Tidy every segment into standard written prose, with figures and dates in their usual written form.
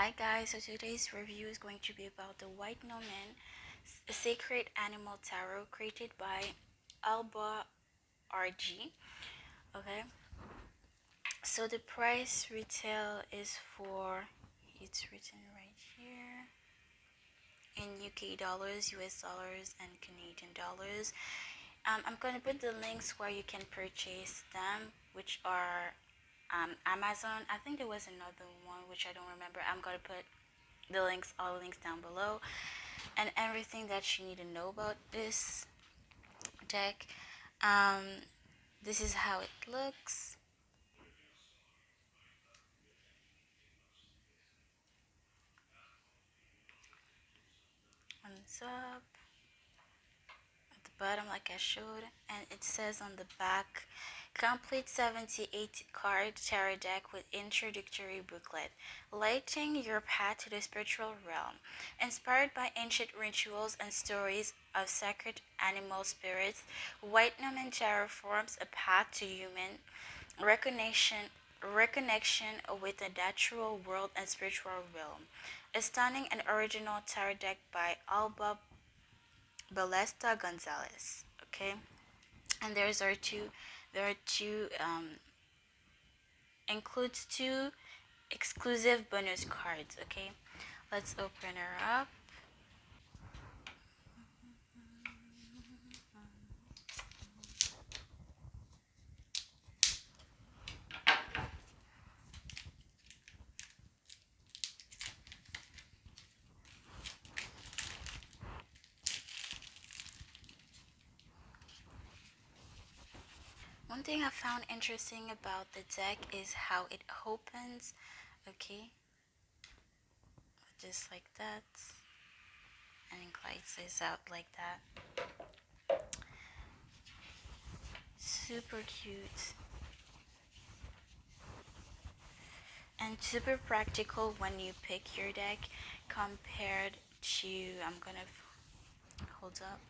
Hi guys, so today's review is going to be about the White Numen Sacred Animal Tarot created by AlbaBG. Okay, so the price retail is for, it's written right here, in UK dollars, US dollars, and Canadian dollars. I'm going to put the links where you can purchase them, which are Amazon. I think there was another one which I don't remember. I'm going to put the links, all the links down below, and everything that you need to know about this deck. This is how it looks on the top, at the bottom like I showed, and it says on the back, complete 78 card tarot deck with introductory booklet, lighting your path to the spiritual realm, inspired by ancient rituals and stories of sacred animal spirits. White Numen Tarot forms a path to human reconnection with the natural world and spiritual realm. A stunning and original tarot deck by Alba Ballesta Gonzalez. Okay, and there are two includes two exclusive bonus cards. Okay, let's open her up. One thing I found interesting about the deck is how it opens. Okay, just like that, and it glides out like that. Super cute and super practical when you pick your deck compared to, I'm gonna hold up,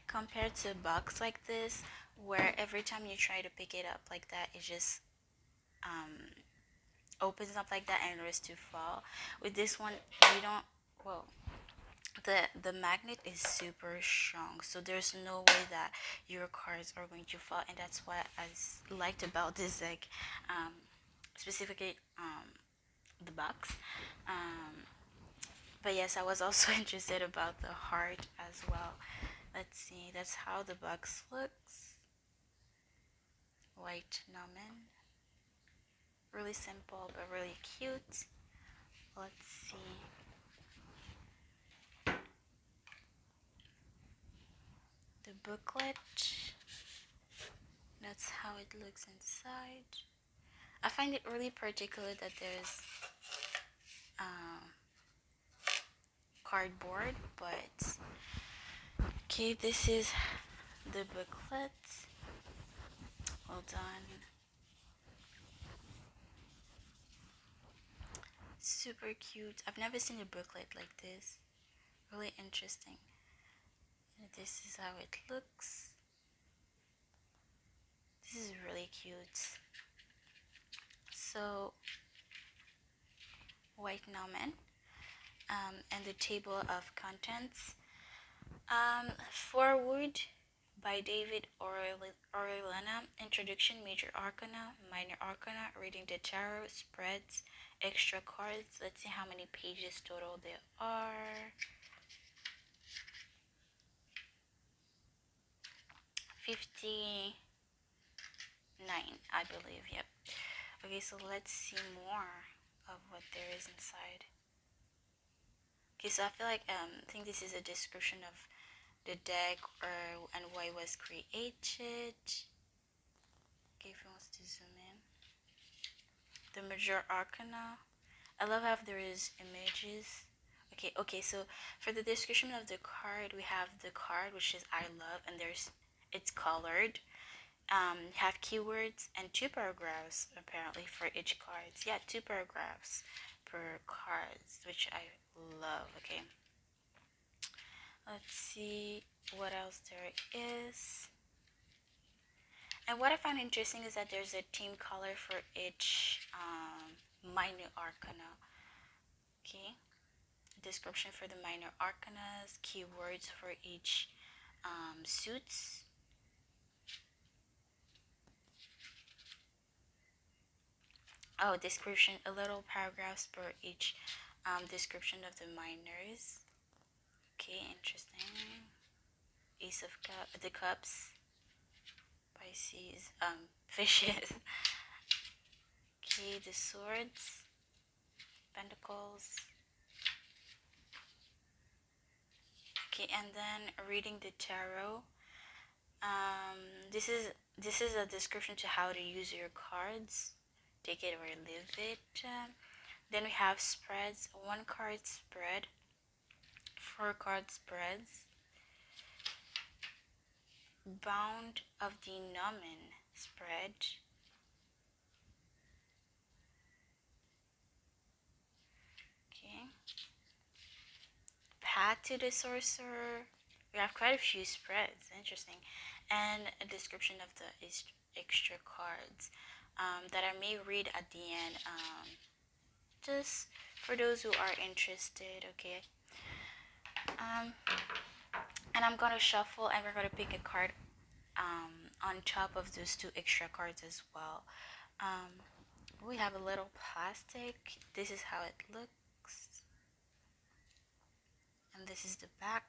compared to a box like this where every time you try to pick it up like that it just opens up like that and risks to fall. With this one you don't, well, the magnet is super strong, so there's no way that your cards are going to fall, and that's what I liked about this deck, specifically the box. But yes, I was also interested about the heart as well. Let's see, that's how the box looks. White Numen, really simple but really cute. Let's see. The booklet, that's how it looks inside. I find it really particular that there's cardboard, but okay, this is the booklet. Hold on. Super cute. I've never seen a booklet like this. Really interesting. And this is how it looks. This is really cute. So, White Numen, and the table of contents. Forward by David Orellana. Introduction, Major Arcana, Minor Arcana, reading the tarot, spreads, extra cards. Let's see how many pages total there are. 59, I believe. Yep. Okay, so let's see more of what there is inside. Okay, so I feel like I think this is a description of the deck and why it was created. Okay, if you want to zoom in, the Major Arcana. I love how there is images. Okay, so for the description of the card, we have the card, which is I love, and it's colored. Have keywords and 2 paragraphs apparently for each card. Yeah, 2 paragraphs per cards, which I love. Okay, let's see what else there is. And what I found interesting is that there's a theme color for each minor arcana. Okay, description for the minor arcanas, keywords for each suits. Oh, description, a little paragraphs for each description of the minors. Okay, interesting. Ace of the cups, Pisces, fishes. Okay, the swords, pentacles. Okay, and then reading the tarot. This is a description to how to use your cards. Take it or leave it. Then we have spreads. 1 card spread, 4 card spreads. Bound of the Numen spread. Okay. Path to the Sorcerer. We have quite a few spreads. Interesting. And a description of the extra cards that I may read at the end. Just for those who are interested. Okay. And I'm gonna shuffle and we're gonna pick a card on top of those 2 extra cards as well. We have a little plastic. This is how it looks, and this is the back.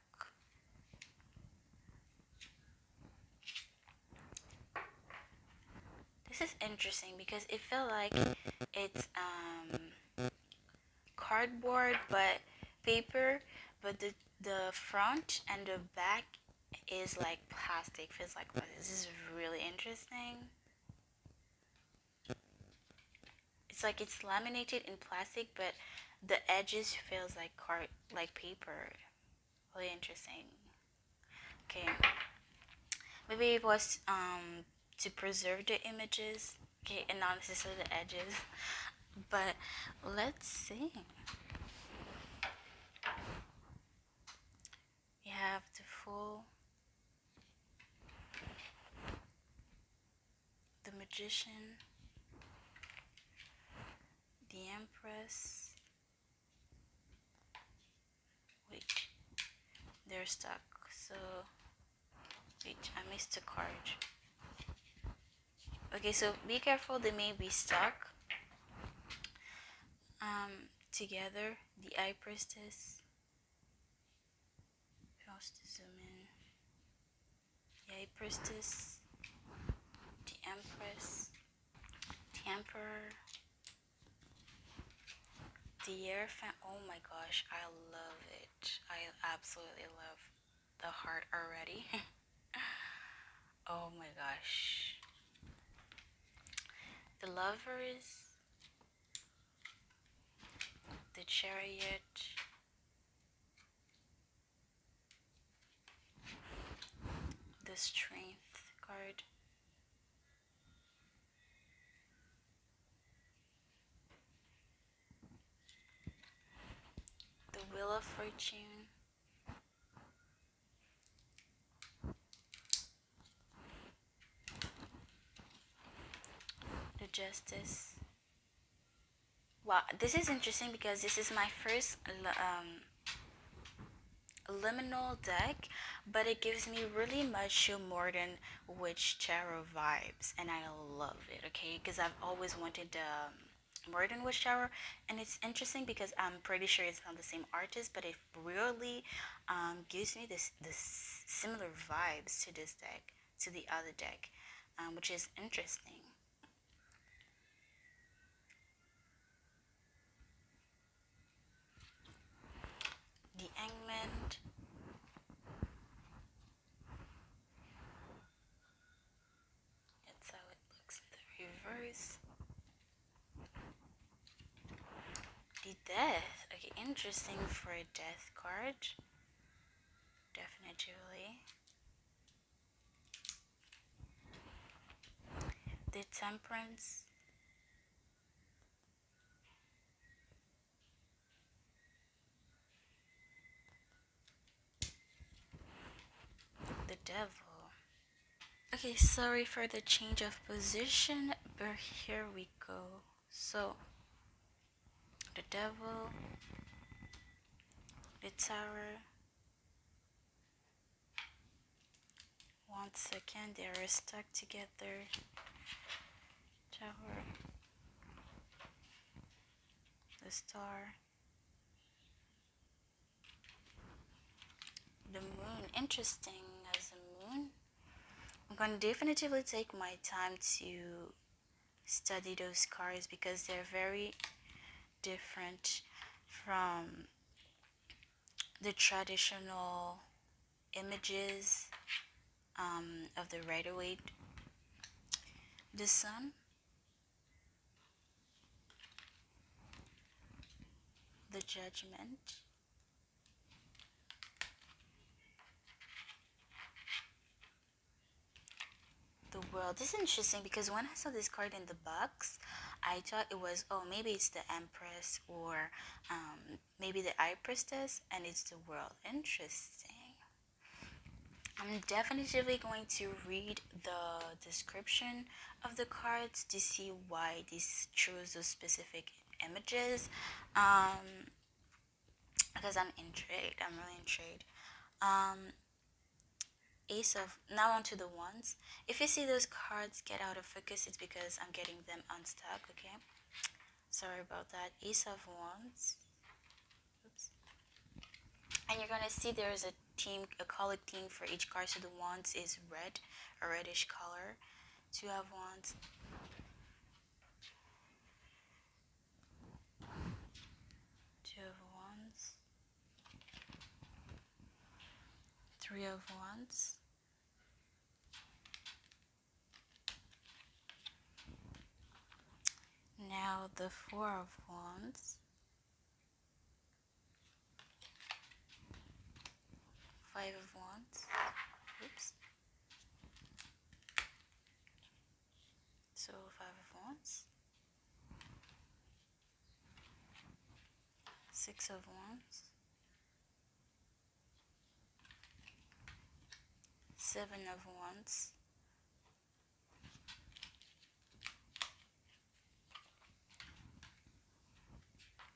This is interesting because it felt like it's cardboard but paper, but the front and the back is like plastic. Feels like plastic. This is really interesting. It's like it's laminated in plastic, but the edges feels like paper. Really interesting. Okay, maybe it was to preserve the images. Okay, and not necessarily the edges. But let's see. We have the Fool, the Magician, the Empress. Wait, they're stuck. So wait, I missed a card. Okay, so be careful, they may be stuck. Together, the High Priestess. Just to zoom in. The High Priestess, the Empress, the Emperor, the Hierophant. Oh my gosh, I love it. I absolutely love the heart already. Oh my gosh. The Lovers, the Chariot, the Strength card, the Wheel of Fortune, the Justice. Wow, this is interesting because this is my first liminal deck, but it gives me really much Modern Witch Tarot vibes, and I love it. Okay, because I've always wanted Modern Witch Tarot, and it's interesting because I'm pretty sure it's not the same artist, but it really gives me this similar vibes to this deck, to the other deck, which is interesting. The Hangman. That's how it looks in the reverse. The Death. Okay, interesting for a Death card. Definitely. The Temperance. The Devil. Okay, sorry for the change of position, but here we go. So, the Devil, The Tower. Once again, they are stuck together. Tower. The Star. The Moon. Interesting as a moon. I'm gonna definitively take my time to study those cards because they're very different from the traditional images of the Rider-Waite. The Sun, the Judgment, the World. This is interesting because when I saw this card in the box, I thought it was, oh, maybe it's the Empress or maybe the High Priestess, and it's the World. Interesting. I'm definitely going to read the description of the cards to see why these chose those specific images, because I'm intrigued. I'm really intrigued. Ace of, now onto the Wands. If you see those cards get out of focus, it's because I'm getting them unstuck. Okay, sorry about that. Ace of Wands. Oops. And you're gonna see there's a theme, a color theme for each card. So the Wands is red, a reddish color. Two of Wands. Two of Wands. Three of Wands. Now the Four of Wands. Five of Wands. Oops. So Five of Wands. Six of Wands. Seven of Wands.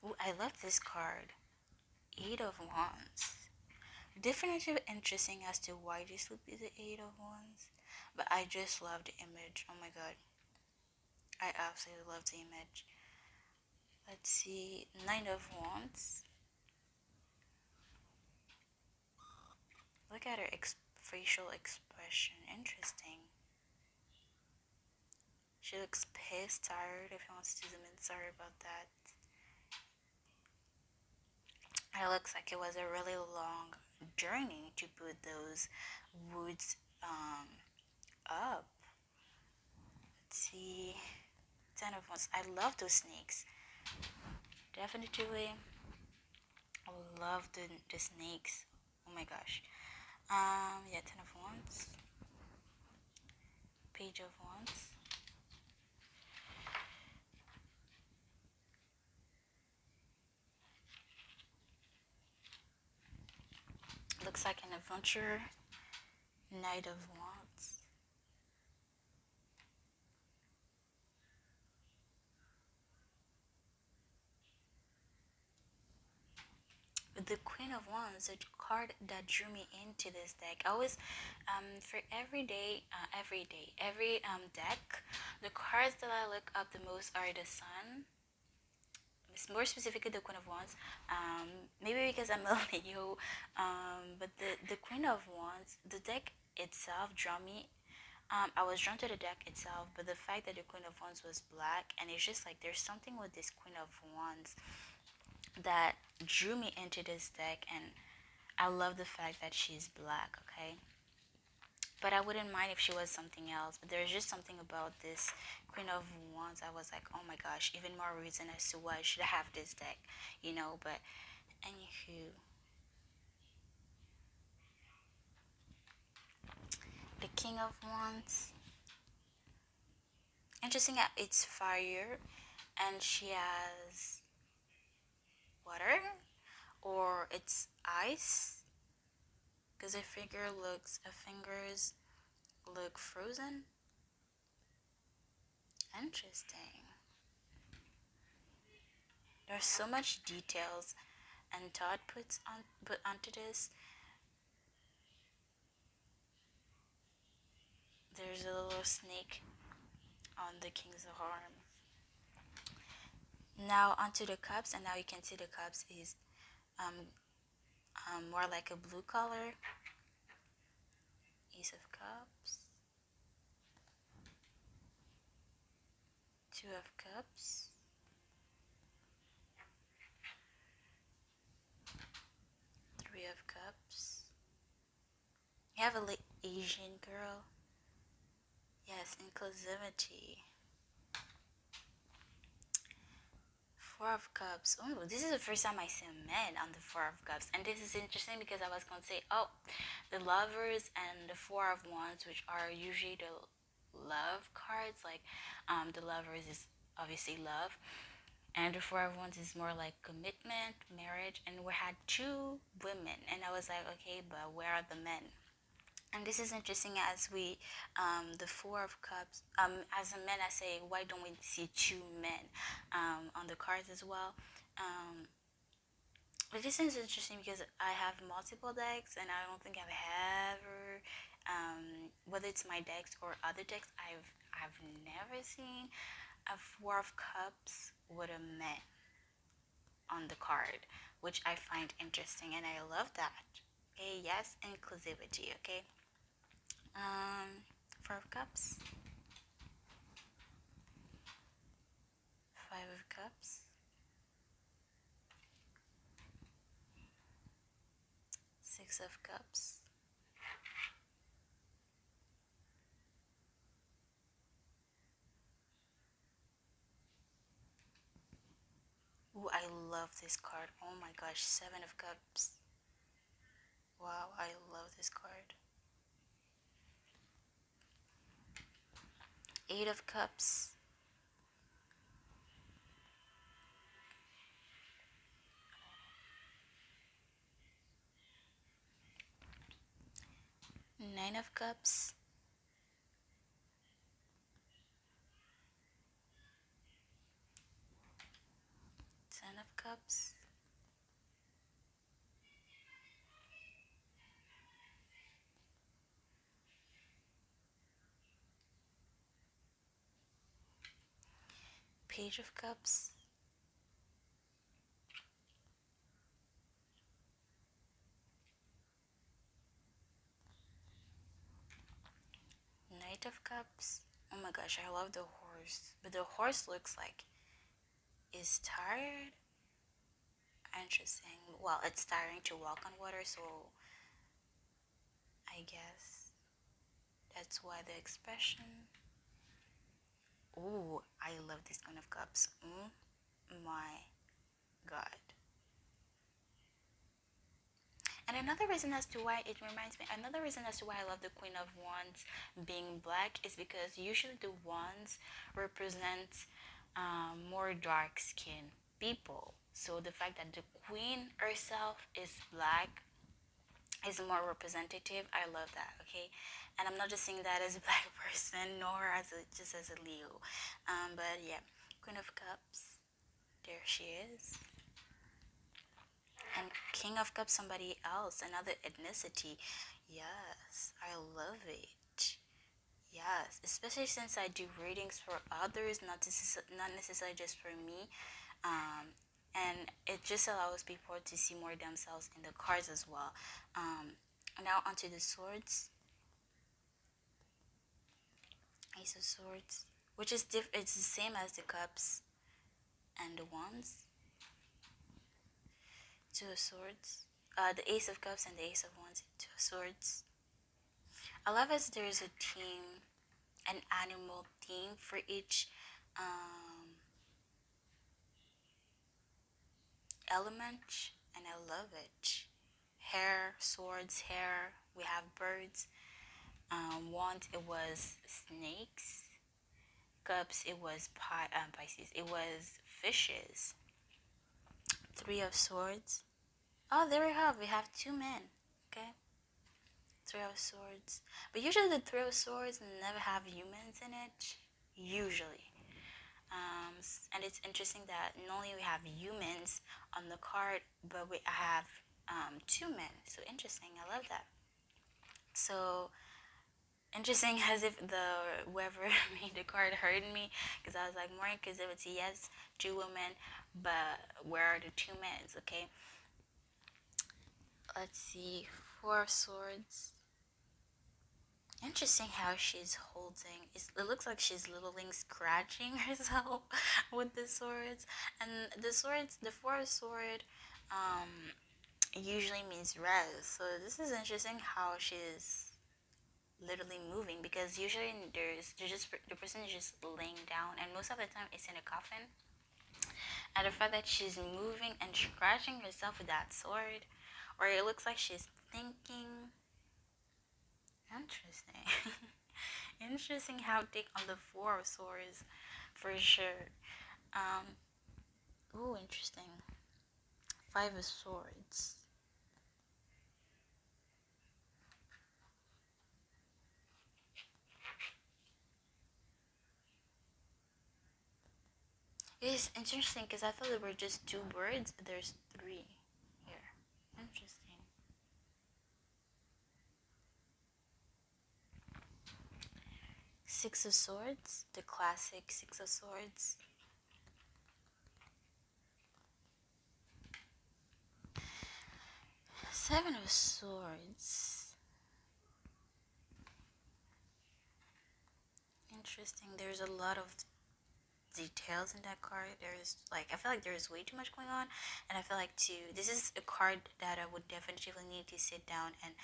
Ooh, I love this card. Eight of Wands. Definitely interesting as to why this would be the Eight of Wands, but I just love the image. Oh my god, I absolutely love the image. Let's see, Nine of Wands. Look at her facial expression. Interesting. She looks pissed, tired. If you want to zoom in, sorry about that. It looks like it was a really long journey to put those woods up. Let's see. Ten of Wands. I love those snakes. Definitely, I love the snakes. Oh my gosh. Yeah, Ten of Wands. Page of Wands. Looks like an adventure. Knight of Wands. The Queen of Wands, a card that drew me into this deck. I always, for every deck, the cards that I look up the most are the Sun. More specifically, the Queen of Wands. Maybe because I'm a Leo, but the Queen of Wands, the deck itself drew me. I was drawn to the deck itself, but the fact that the Queen of Wands was black, and it's just like there's something with this Queen of Wands that drew me into this deck, and I love the fact that she's black. Okay, but I wouldn't mind if she was something else. But there's just something about this Queen of Wands. I was like, oh my gosh, even more reason as to why I should have this deck, you know. But anywho, the King of Wands. Interesting that it's fire, and she has water, or it's ice, because her fingers look frozen. Interesting. There's so much details and Todd put onto this. There's a little snake on the King's arm. Now onto the cups, and now you can see the cups is um, more like a blue color. Ace of Cups, Two of Cups, Three of Cups. You have a late Asian girl. Yes, inclusivity. Four of Cups. Oh, this is the first time I see a man on the Four of Cups. And this is interesting because I was going to say, oh, the Lovers and the Four of Wands, which are usually the love cards. Like, the Lovers is obviously love. And the Four of Wands is more like commitment, marriage. And we had two women. And I was like, okay, but where are the men? And this is interesting as we, the Four of Cups, as a man, I say, why don't we see two men on the cards as well? But this is interesting because I have multiple decks, and I don't think I've ever, whether it's my decks or other decks, I've never seen a Four of Cups with a man on the card, which I find interesting, and I love that. Okay, yes, inclusivity. Okay. Four of Cups, Five of Cups, Six of Cups, ooh, I love this card. Oh my gosh, Seven of Cups. Wow, I love this card. Eight of Cups, Nine of Cups, Ten of Cups, Page of Cups, Knight of Cups. Oh my gosh, I love the horse. But the horse looks like is tired. Interesting. Well, it's tiring to walk on water, so I guess that's why the expression. Oh, I love this Queen of Cups. Oh my god. And another reason as to why it reminds me, another reason as to why I love the Queen of Wands being black is because usually the wands represent more dark skinned people. So the fact that the Queen herself is black is more representative. I love that. Okay, and I'm not just saying that as a black person, nor as a just as a Leo. But yeah, Queen of Cups. There she is. And King of Cups, somebody else, another ethnicity. Yes, I love it. Yes, especially since I do readings for others, not necessarily just for me. And it just allows people to see more themselves in the cards as well. Now onto the swords. Ace of Swords, which is it's the same as the cups and the wands. Two of Swords, the Ace of Cups and the Ace of Wands. Two of Swords. I love as there is a theme, an animal theme for each element, and I love it. Hair, swords, hair. We have birds. Wands, it was snakes. Cups, it was Pisces. It was fishes. Three of Swords. Oh, there we have. We have two men. Okay. Three of Swords. But usually the Three of Swords never have humans in it. Usually. And it's interesting that not only we have humans on the card, but we have two men. So interesting. I love that. So interesting, as if the whoever made the card heard me, because I was like, more inclusivity, yes, two women, but where are the two men? Okay, let's see. Four of Swords. Interesting how she's holding. It looks like she's literally scratching herself with the swords. And the swords, the Four of Sword, usually means rest. So this is interesting how she's literally moving, because usually there's just the person is just laying down, and most of the time it's in a coffin. And the fact that she's moving and scratching herself with that sword, or it looks like she's thinking. Interesting. Interesting how take on the Four of Swords, for sure. Um. Ooh, interesting. Five of Swords. It's interesting because I thought there were just two birds, but there's three here. Interesting. Six of Swords, the classic Six of Swords. Seven of Swords. Interesting. There's a lot of details in that card. There's like, I feel like there's way too much going on, and I feel like this is a card that I would definitely need to sit down and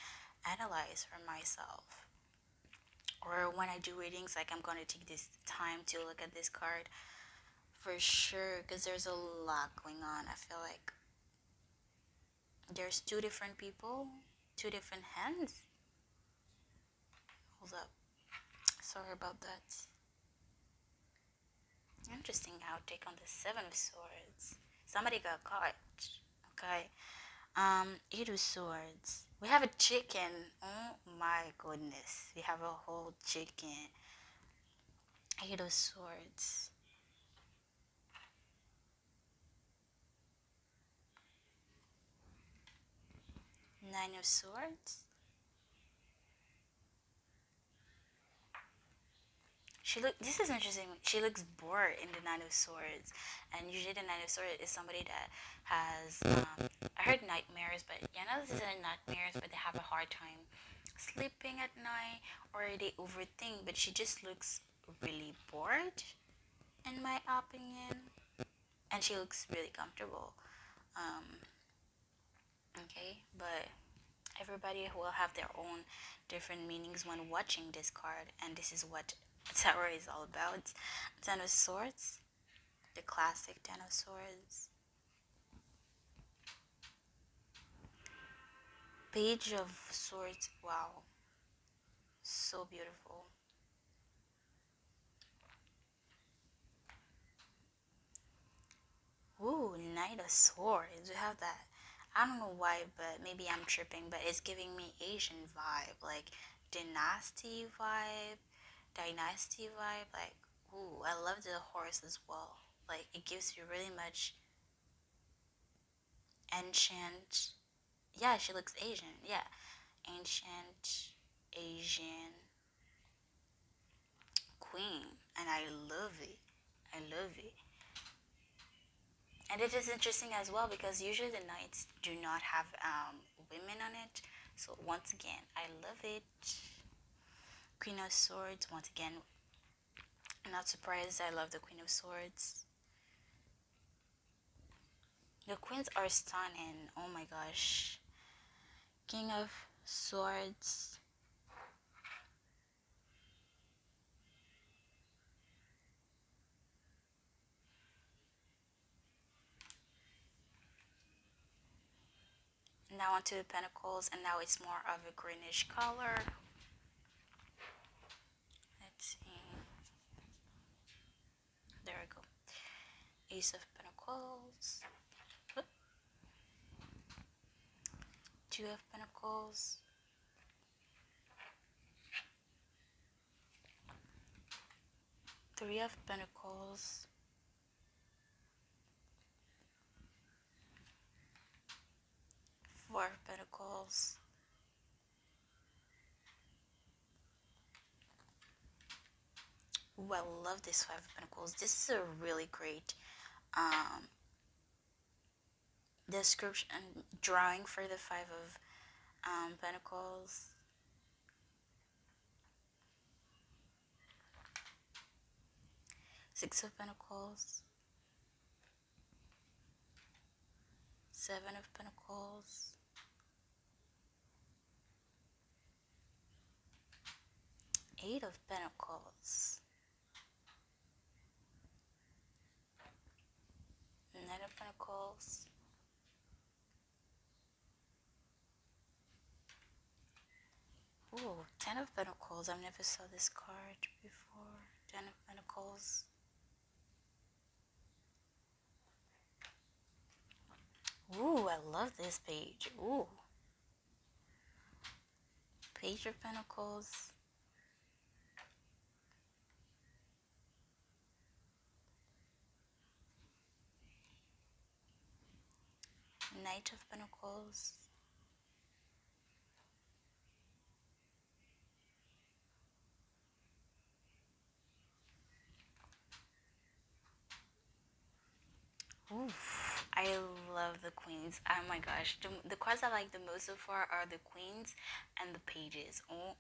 analyze for myself. Or when I do readings, like I'm gonna take this time to look at this card for sure, because there's a lot going on. I feel like there's two different people, two different hands. Hold up. Sorry about that. Interesting outtake on the Seven of Swords. Somebody got caught. Okay. Eight of Swords. We have a chicken. Oh my goodness. We have a whole chicken. Eight of Swords. Nine of Swords. This is interesting. She looks bored in the Nine of Swords, and usually the Nine of Swords is somebody that has I heard nightmares, but yeah, now this isn't nightmares, but they have a hard time sleeping at night, or they overthink. But she just looks really bored, in my opinion, and she looks really comfortable. Um, okay, but everybody will have their own different meanings when watching this card, and this is what tarot is all about. Ten of Swords, the classic Ten of Swords. Page of Swords, wow, so beautiful. Ooh, Knight of Swords, we have that. I don't know why, but maybe I'm tripping, but it's giving me Asian vibe, like dynasty vibe, like, ooh, I love the horse as well. Like, it gives you really much ancient. Yeah, she looks Asian. Yeah, ancient Asian queen, and I love it. I love it. And it is interesting as well because usually the knights do not have women on it. So once again, I love it. Queen of Swords. Once again, I'm not surprised. I love the Queen of Swords. The queens are stunning. Oh my gosh. King of Swords. Now onto the Pentacles, and now it's more of a greenish color. Let's see. There we go. Ace of Pentacles. Whoop. Two of Pentacles. Three of Pentacles. Four of Pentacles. Ooh, I love this Five of Pentacles. This is a really great description and drawing for the Five of Pentacles. Six of Pentacles. Seven of Pentacles. Eight of Pentacles. Nine of Pentacles. Ooh, Ten of Pentacles. I've never saw this card before. Ten of Pentacles. Ooh, I love this page. Ooh. Page of Pentacles. Knight of Pentacles. Ooh, I love the queens. Oh my gosh. The cards I like the most so far are the queens and the pages. Oh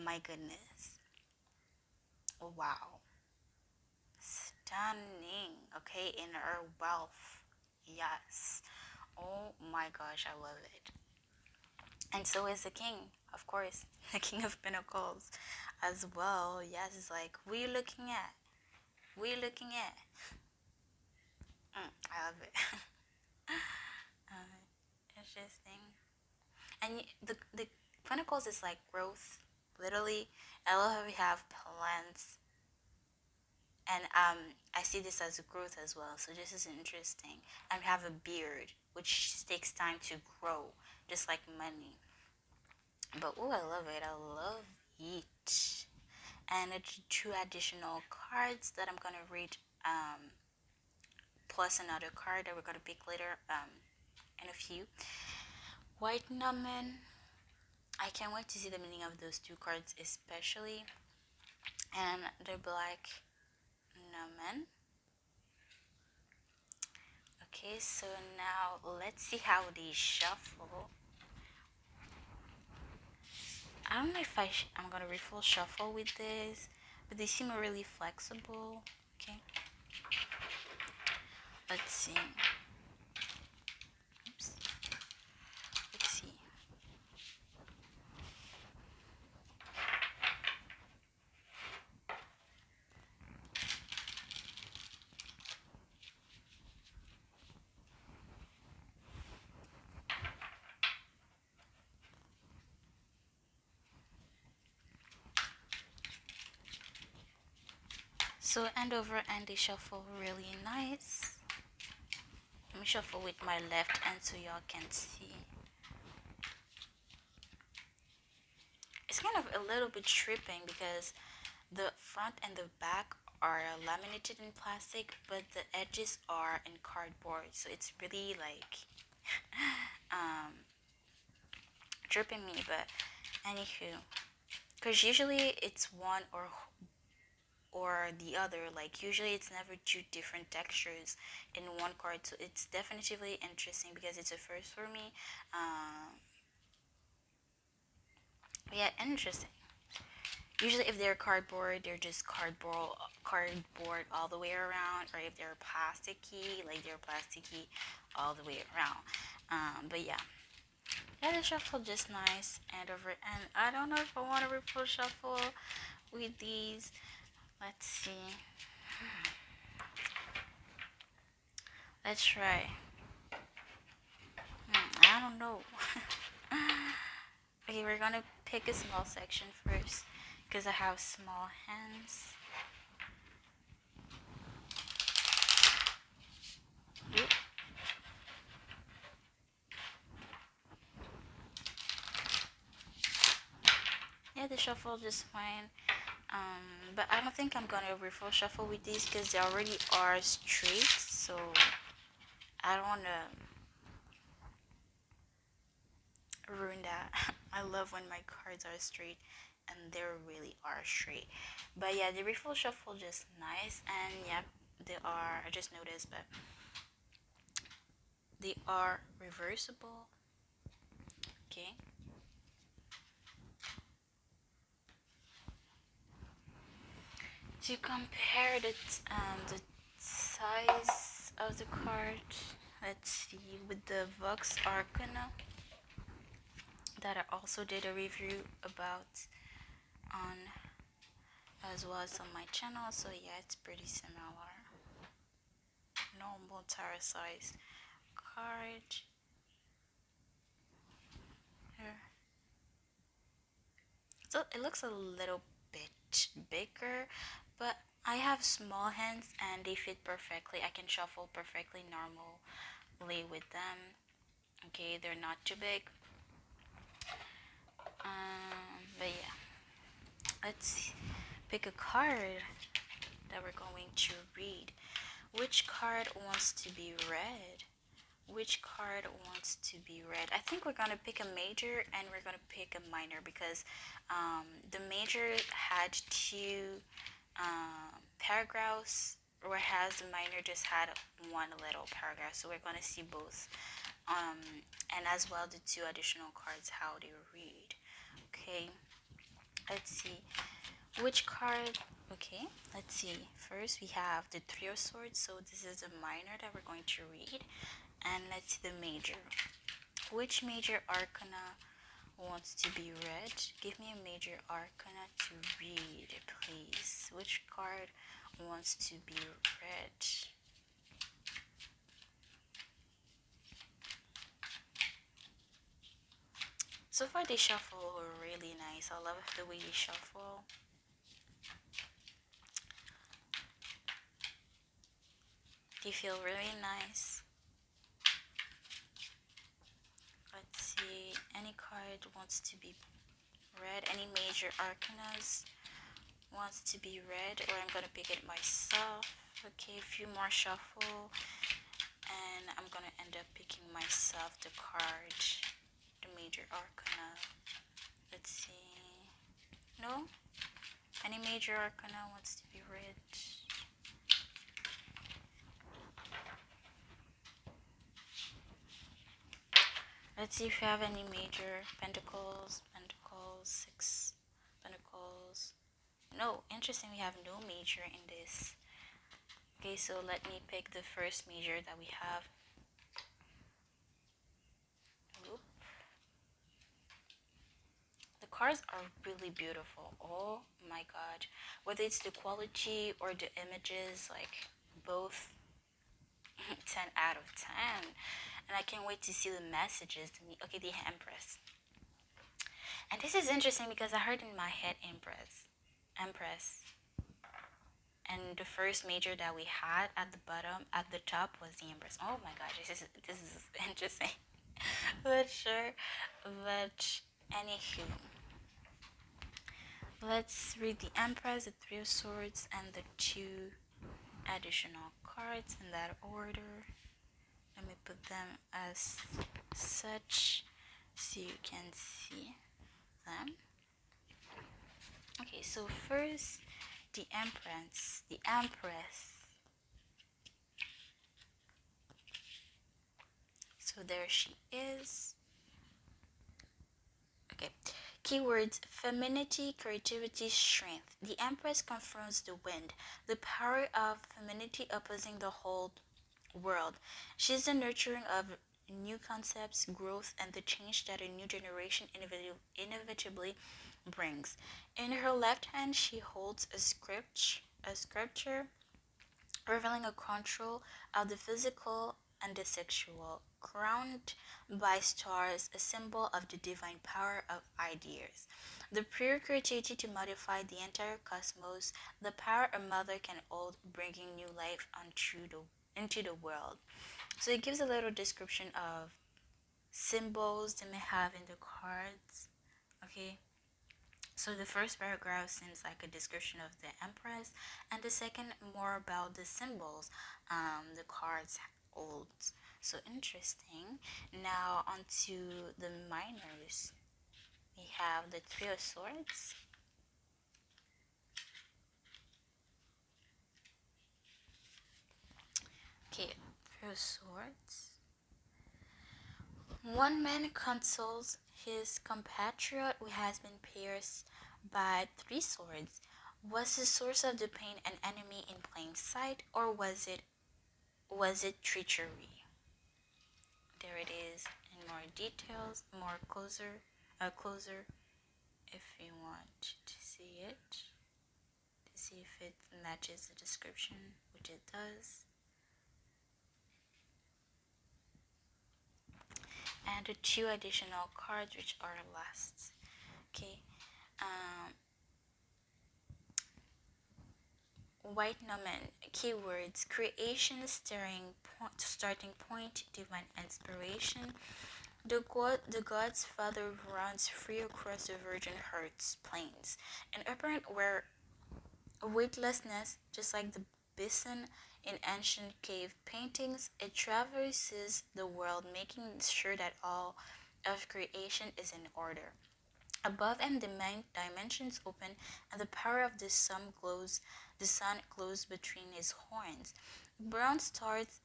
my goodness. Oh, wow. Stunning. Okay, inner wealth. Yes. Oh my gosh, I love it. And so is the king, of course. The King of Pentacles as well. Yes, it's like, what are you looking at? What are you looking at? I love it. Interesting. And the Pentacles is like growth, literally. I love how we have plants, and I see this as a growth as well. So this is interesting. And we have a beard, which takes time to grow, just like money. But oh, I love it. I love it. And it's two additional cards that I'm gonna read, plus another card that we're gonna pick later, in a few. White Numen. I can't wait to see the meaning of those two cards, especially. And the Black Numen. Okay, so now let's see how they shuffle. I don't know if I'm gonna refill shuffle with this, but they seem really flexible. Okay, let's see. Oops. Let's see. So end over and they shuffle really nice. Let me shuffle with my left hand so y'all can see. It's kind of a little bit tripping because the front and the back are laminated in plastic, but the edges are in cardboard. So it's really like tripping me, but anywho, because usually it's one or the other. Like usually it's never two different textures in one card, so it's definitively interesting because it's a first for me. Yeah, interesting. Usually if they're cardboard, they're just cardboard all the way around, or if they're plasticky, like they're plasticky all the way around. But yeah, the shuffle just nice and over. And I don't know if I want to refill shuffle with these. Let's see. Let's try. I don't know. Okay, we're gonna pick a small section first because I have small hands. Yep. Yeah, the shuffle just fine. But I don't think I'm gonna refill shuffle with these because they already are straight, so I don't wanna love when my cards are straight, and they really are straight. But yeah, the refill shuffle just nice, and yep, they are. I just noticed, but they are reversible. Okay. To compare the size of the card, let's see, with the Vox Arcana that I also did a review about on as well as on my channel. So yeah, it's pretty similar. Normal tarot size card here. So it looks a little bit bigger, but I have small hands and they fit perfectly. I can shuffle perfectly normally with them. Okay, they're not too big. But yeah, let's pick a card that we're going to read. Which card wants to be read? Which card wants to be read? I think we're gonna pick a major and we're gonna pick a minor because the major had two paragraphs, whereas the minor just had one little paragraph. So we're gonna see both, and as well the two additional cards how they read. Okay, let's see which card. Okay, let's see. First we have the Three of Swords, so this is a minor that we're going to read, and let's see the major. Which major arcana wants to be read? Give me a major arcana to read, please. Which card wants to be read? So far they shuffle really nice. I love the way they shuffle. They feel really nice. Let's see, any card wants to be read, any major arcanas wants to be read, or I'm gonna pick it myself. Okay, a few more shuffle, and I'm gonna end up picking myself the card, the major arcana. Let's see. No? Any major arcana wants to be read? Let's see if you have any major pentacles, six pentacles. No, interesting, we have no major in this. Okay, so let me pick the first major that we have. Oop. The cards are really beautiful. Oh my god. Whether it's the quality or the images, like both 10 out of 10. And I can't wait to see the messages to me. Okay, the Empress. And this is interesting because I heard in my head Empress. And the first major that we had at the bottom, at the top, was the Empress. Oh my gosh, this is interesting. But sure. But anywho, let's read the Empress, the Three of Swords, and the two additional cards in that order. Let me put them as such so you can see them. Okay, so first the Empress. So there she is. Okay. Keywords: femininity, creativity, strength. The Empress confronts the wind, the power of femininity opposing the whole world. She's the nurturing of new concepts, growth, and the change that a new generation inevitably brings. In her left hand, she holds a scripture revealing a control of the physical and the sexual, crowned by stars, a symbol of the divine power of ideas. The pure creativity to modify the entire cosmos, the power a mother can hold, bringing new life into the world. So it gives a little description of symbols they may have in the cards. Okay, so the first paragraph seems like a description of the Empress, and the second more about the symbols the cards hold. So interesting. Now onto the minors. we have the Three of Swords. Okay, Three of Swords. One man consoles his compatriot who has been pierced by three swords. Was the source of the pain an enemy in plain sight, or was it treachery? There it is in more details, more closer if you want to see it, to see if it matches the description, which it does. And the two additional cards, which are last. Okay. White Numen keywords: creation, starting point, divine inspiration. The god's father runs free across the virgin Earth's plains, an apparent where weightlessness, just like the bison in ancient cave paintings, it traverses the world, making sure that all of creation is in order. Above him, the dimensions open, and the power of the sun glows between his horns. Brown stars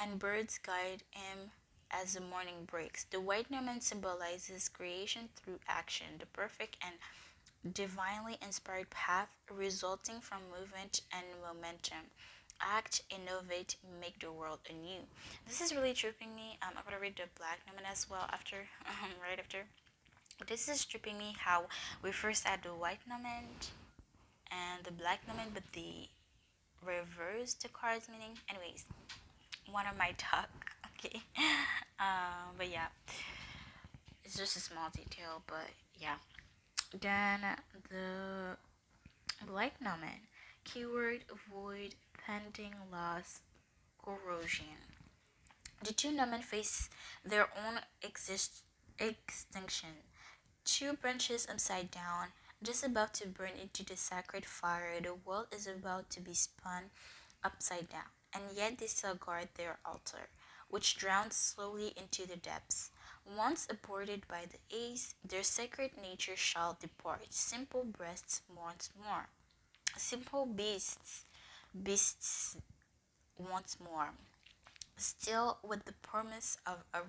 and birds guide him as the morning breaks. The white Numen symbolizes creation through action, the perfect and divinely inspired path resulting from movement and momentum. Act, innovate, make the world anew. This is really tripping me. I'm gonna read the black Numen as well after, right after. This is tripping me how we first had the white Numen and the black Numen, but the reverse the cards meaning. Anyways, one of my talk. Okay, but yeah, it's just a small detail, but yeah. Then the black Numen keyword: void, pending loss, corrosion. The two Numen face their own extinction. Two branches upside down, just about to burn into the sacred fire. The world is about to be spun upside down, and yet they still guard their altar, which drowns slowly into the depths. Once aborted by the ace, their sacred nature shall depart. Simple breasts once more. Simple beasts once more. Still with the promise of a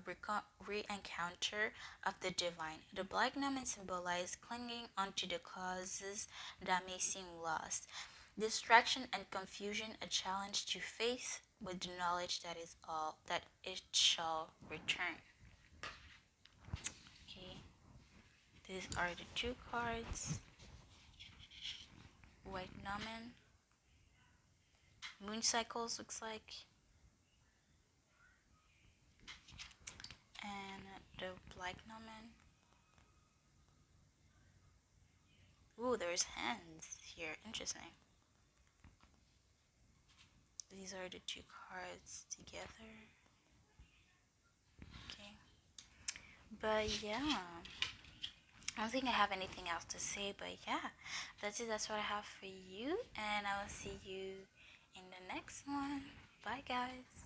re-encounter of the divine. The black Numen symbolize clinging onto the causes that may seem lost. Distraction and confusion, a challenge to faith with the knowledge that is all that it shall return. Okay, these are the two cards. White Numen. Moon cycles looks like. And the black Numen. Ooh, there's hands here. Interesting. These are the two cards together. Okay. But yeah. I don't think I have anything else to say, but yeah. That's it. That's what I have for you. And I will see you in the next one. Bye, guys.